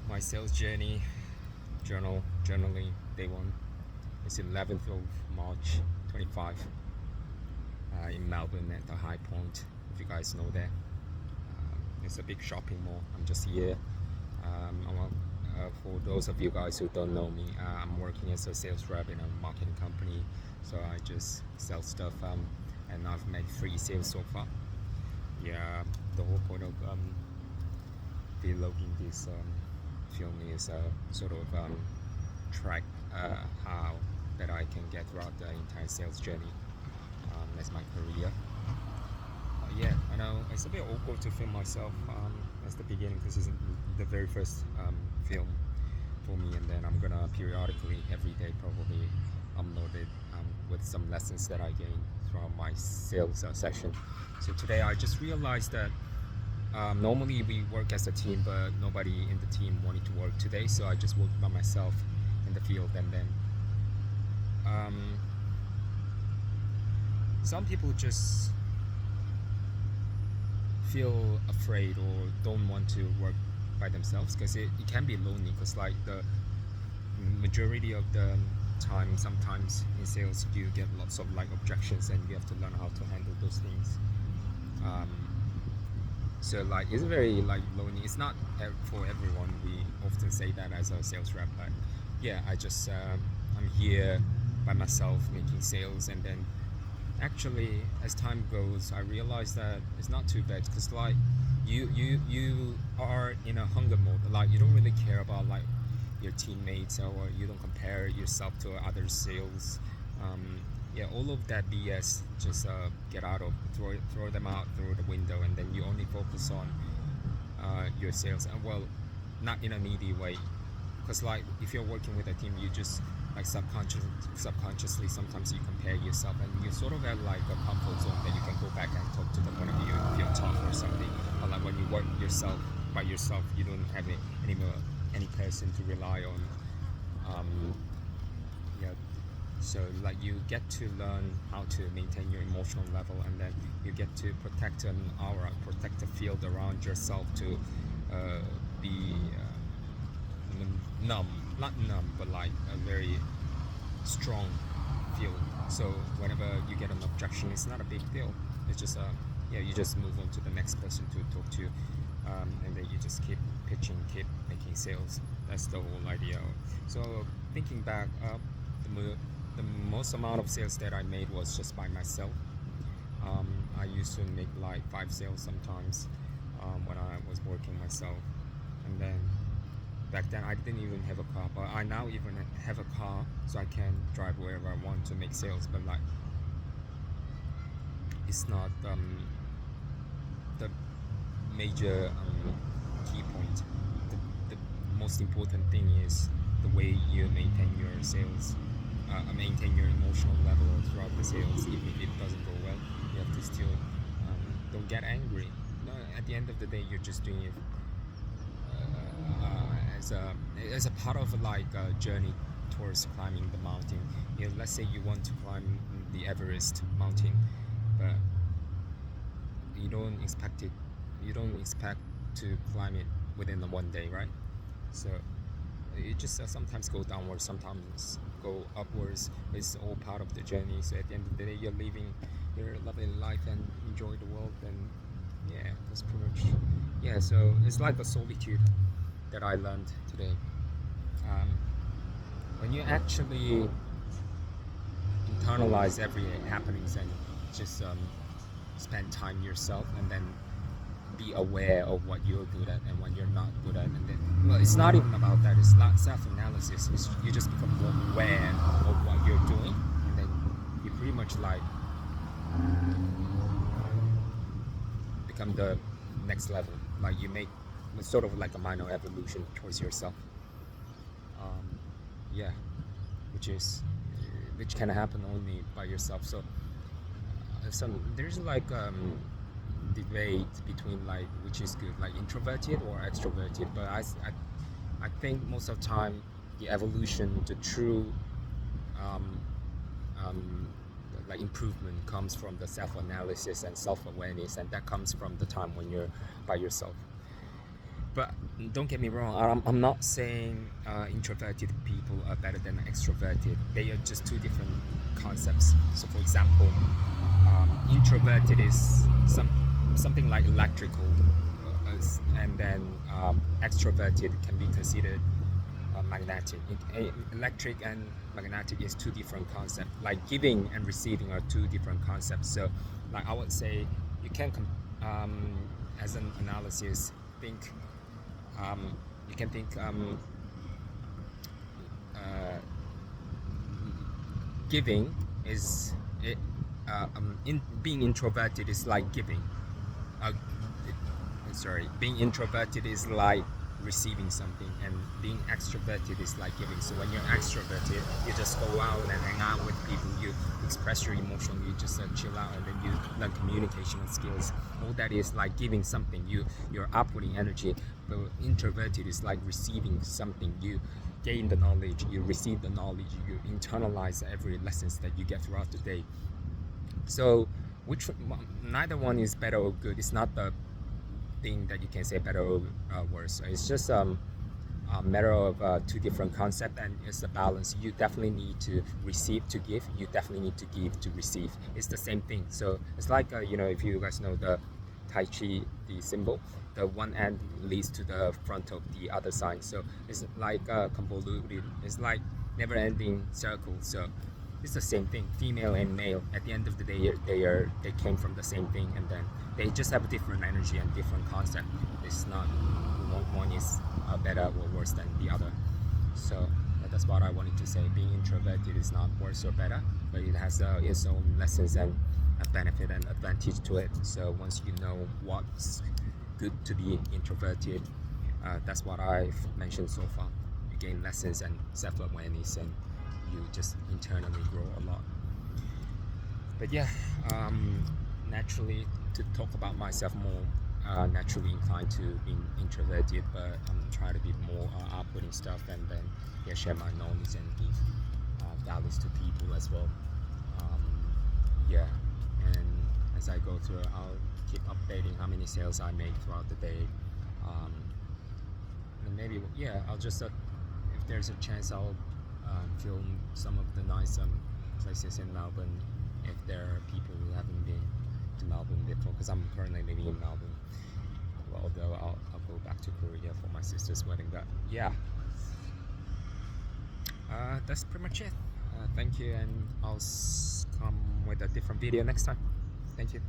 My sales journey journaling day one. It's 11th of March 25 in Melbourne at the High Point, if you guys know that. It's a big shopping mall. I'm just here. For those of you guys who don't know me, I'm working as a sales rep in a marketing company, so I just sell stuff, and I've made 3 sales so far. Yeah, the whole point of vlogging this film is sort of track how that I can get throughout the entire sales journey as my career. Yeah, I know it's a bit awkward to film myself as the beginning because this is the very first film for me, and then I'm gonna periodically every day probably upload it with some lessons that I gained from my sales session. So today I just realized that normally we work as a team, but nobody in the team wanted to work today, so I just worked by myself in the field. And then some people just feel afraid or don't want to work by themselves because it can be lonely, because like the majority of the time sometimes in sales you get lots of like objections and you have to learn how to handle those things. So like it's very like lonely. It's not for everyone. We often say that as a sales rep, but yeah, I'm here by myself making sales. And then actually as time goes I realize that it's not too bad, because like you are in a hunger mode. Like you don't really care about like your teammates, or you don't compare yourself to other sales. Yeah, all of that BS just get out of, throw them out through the window, and then you only focus on your sales. And well, not in a needy way, because like if you're working with a team, you just like subconsciously sometimes you compare yourself, and you sort of have like a comfort zone that you can go back and talk to them when you feel tough or something. But like when you work by yourself, you don't have any person to rely on. Yeah, so like you get to learn how to maintain your emotional level, and then you get to protect an aura, protect the field around yourself to be not numb, but like a very strong field. So whenever you get an objection, it's not a big deal. It's just yeah, you just move on to the next person to talk to, and then you just keep pitching, keep making sales. That's the whole idea. So thinking back, the most amount of sales that I made was just by myself. I used to make like 5 sales sometimes when I was working myself. And then back then I didn't even have a car, but I now even have a car, so I can drive wherever I want to make sales. But like it's not the major key point. The most important thing is the way you maintain your sales, maintain your emotional level throughout the sales. Even if it doesn't go well, you have to still don't get angry. No, at the end of the day, you're just doing it as a part of like a journey towards climbing the mountain. You know, let's say you want to climb the Everest mountain, but you don't expect to climb it within the one day, right? So it just sometimes go downwards, sometimes go upwards. It's all part of the journey. So at the end of the day, you're living your lovely life and enjoy the world. And yeah, that's pretty much, yeah. So it's like a solitude that I learned today. When you actually internalize every happenings and just spend time yourself, and then be aware of what you're good at and what you're not good at. And then, well, it's not even about that. It's not self-analysis. You just become more aware of what you're doing, and then you pretty much like become the next level. Like you make sort of like a minor evolution towards yourself. Yeah, which can happen only by yourself. So there's like debate between like which is good, like introverted or extroverted. But I think most of the time the evolution, the true like improvement comes from the self-analysis and self-awareness, and that comes from the time when you're by yourself. But don't get me wrong, I'm not saying introverted people are better than extroverted. They are just two different concepts. So for example, introverted is something like electrical, and then extroverted can be considered magnetic. Electric and magnetic is two different concepts. Like giving and receiving are two different concepts. So, like I would say, you can, as an analysis, think. You can think giving is it. In being introverted is like giving. Uh, being introverted is like receiving something, and being extroverted is like giving. So when you're extroverted, you just go out and hang out with people, you express your emotion, you just chill out, and then you learn communication skills. All that is like giving something. You're outputting energy. But introverted is like receiving something. You gain the knowledge, you receive the knowledge, you internalize every lessons that you get throughout the day. So neither one is better or good. It's not the thing that you can say better or worse. It's just a matter of two different concepts, and it's a balance. You definitely need to receive to give. You definitely need to give to receive. It's the same thing. So it's like if you guys know the Tai Chi, the symbol, the one end leads to the front of the other side. So it's like convoluted. It's like never-ending circle. So it's the same thing. Female and male. At the end of the day, they came from the same thing, and then they just have a different energy and different concept. It's not one is better or worse than the other. So that's what I wanted to say. Being introverted is not worse or better, but it has its own lessons and a benefit and advantage to it. So once you know what's good to be introverted, that's what I've mentioned so far. You gain lessons and self-awareness, and you just internally grow a lot. But yeah, naturally, to talk about myself more, naturally inclined to being introverted, but I'm trying to be more outputting stuff, and then share my knowledge and give values to people as well. And as I go through, I'll keep updating how many sales I make throughout the day. And maybe I'll just if there's a chance, I'll film some of the nice places in Melbourne if there are people who haven't been to Melbourne before, because I'm currently living in Melbourne. Well, although I'll go back to Korea for my sister's wedding. But that's pretty much it. Thank you, and I'll come with a different video next time. Thank you.